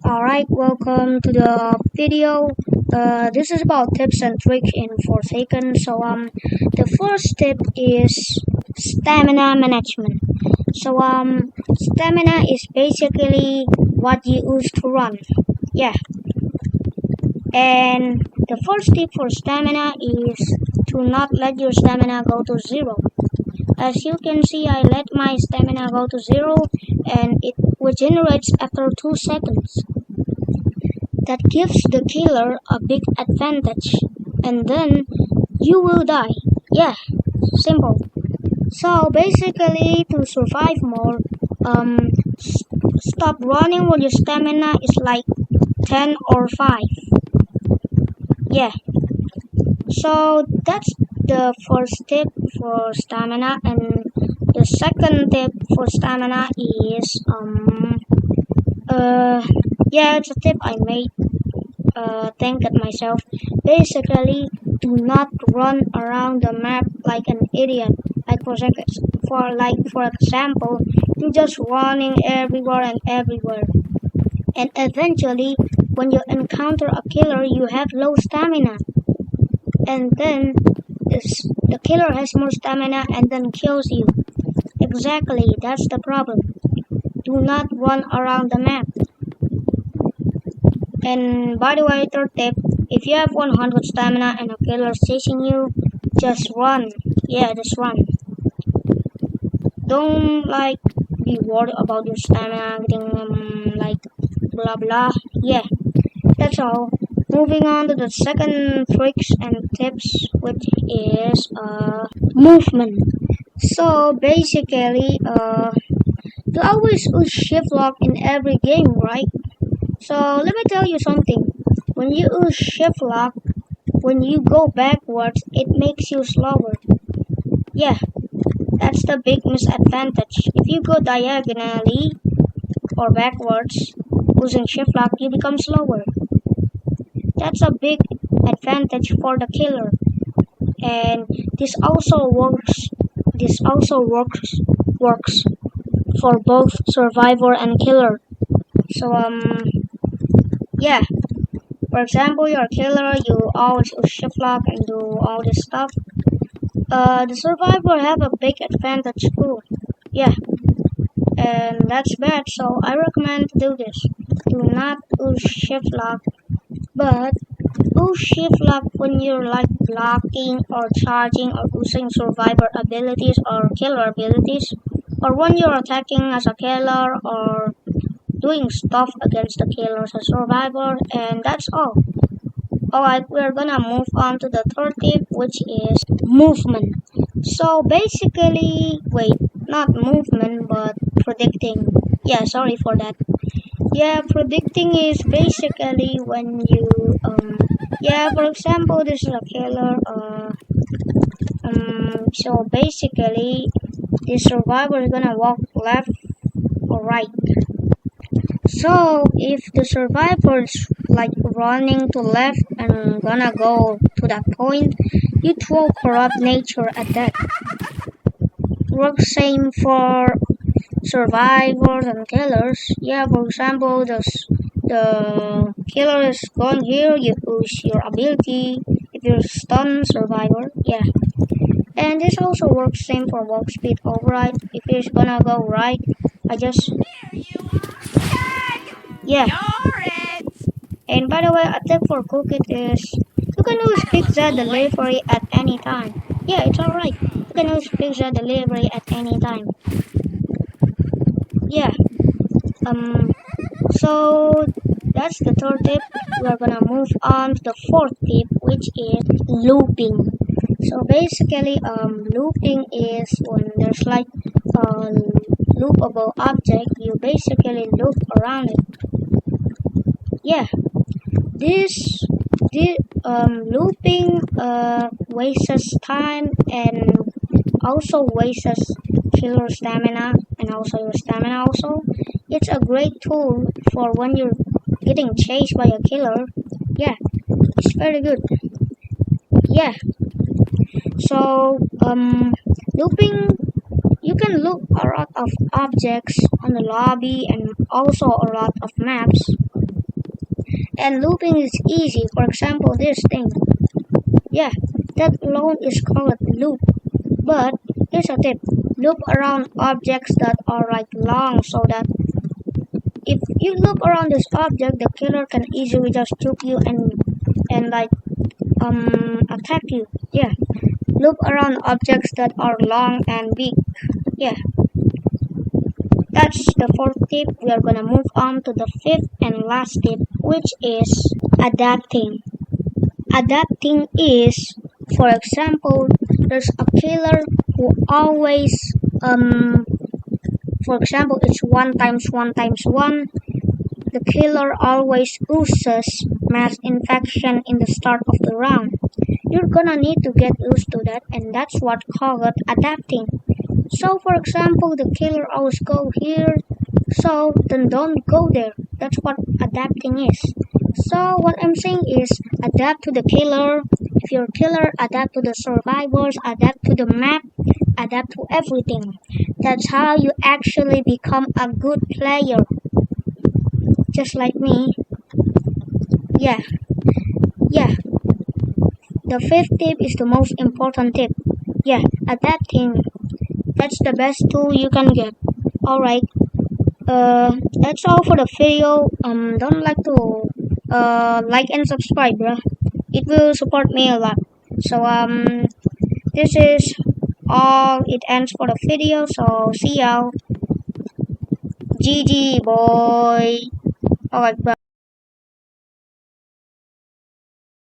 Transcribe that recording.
Alright, welcome to the video. This is about tips and tricks in Forsaken. The first tip is stamina management. Stamina is basically what you use to run. Yeah. And the first tip for stamina is to not let your stamina go to zero. As you can see, I let my stamina go to zero and it regenerates after 2 seconds. That gives the killer a big advantage, and then you will die. Yeah, simple. So basically, to survive more, stop running when your stamina is like 10 or 5. Yeah. So that's the first tip for stamina, and the second tip for stamina is it's a tip I made. Think at myself. Basically, do not run around the map like an idiot. For example, you're just running everywhere and everywhere, and eventually, when you encounter a killer, you have low stamina, and then the killer has more stamina and then kills you. Exactly, that's the problem. Do not run around the map. And by the way, third tip, if you have 100 stamina and a killer is chasing you, just run. Yeah, just run. Don't be worried about your stamina getting blah blah. Yeah, that's all. Moving on to the second tricks and tips, which is movement. So basically, you always use shift lock in every game, right? So let me tell you something. When you use shift lock, when you go backwards, it makes you slower. Yeah, that's the big misadvantage. If you go diagonally or backwards using shift lock, you become slower. That's a big advantage for the killer. And this also works for both survivor and killer. So yeah, for example, you're a killer, you always use shift lock and do all this stuff. The survivor have a big advantage too. Yeah, and that's bad, so I recommend to do this. Do not use shift lock, but use shift lock when you're blocking or charging or using survivor abilities or killer abilities, or when you're attacking as a killer or doing stuff against the killer as a survivor. And that's all. Alright, we're gonna move on to the third tip, which is movement. So basically, not movement, but predicting. Yeah, sorry for that. Yeah, predicting is basically when you for example, this is a killer. So basically, the survivor is gonna walk left or right. So if the survivor is running to left and gonna go to that point, you throw corrupt nature at that. Works same for survivors and killers. Yeah, for example, the killer is going here, you use your ability. If you're stunned survivor, yeah. And this also works same for walk speed override. If he's gonna go right, yeah. And by the way, a tip for Cook It is you can use pizza delivery at any time. Yeah, it's alright. You can use pizza delivery at any time. Yeah. So that's the third tip. We're gonna move on to the fourth tip, which is looping. So basically, looping is when there's a loopable object, you basically loop around it. Yeah, this looping wastes time and also wastes killer stamina and also your stamina also. It's a great tool for when you're getting chased by a killer. Yeah, it's very good. Yeah. So looping, you can loop a lot of objects on the lobby and also a lot of maps. And looping is easy. For example, this thing. Yeah, that alone is called loop. But here's a tip. Loop around objects that are like long, so that if you loop around this object, the killer can easily just choke you and like attack you. Yeah. Loop around objects that are long and big. Yeah. That's the fourth tip. We are gonna move on to the fifth and last tip, which is adapting. Adapting is, for example, there's a killer who always for example, it's 1 times 1 times 1. The killer always uses mass infection in the start of the round. You're gonna need to get used to that, and that's what called adapting. So for example, the killer always go here, so then don't go there. That's what adapting is. So what I'm saying is adapt to the killer. If you're killer, adapt to the survivors, adapt to the map, adapt to everything. That's how you actually become a good player. Just like me. Yeah. The fifth tip is the most important tip. Yeah, adapting. That's the best tool you can get. Alright. That's all for the video. Don't like to like and subscribe, bruh. It will support me a lot. So this is all it ends for the video. So see y'all. GG boy. Alright, bro.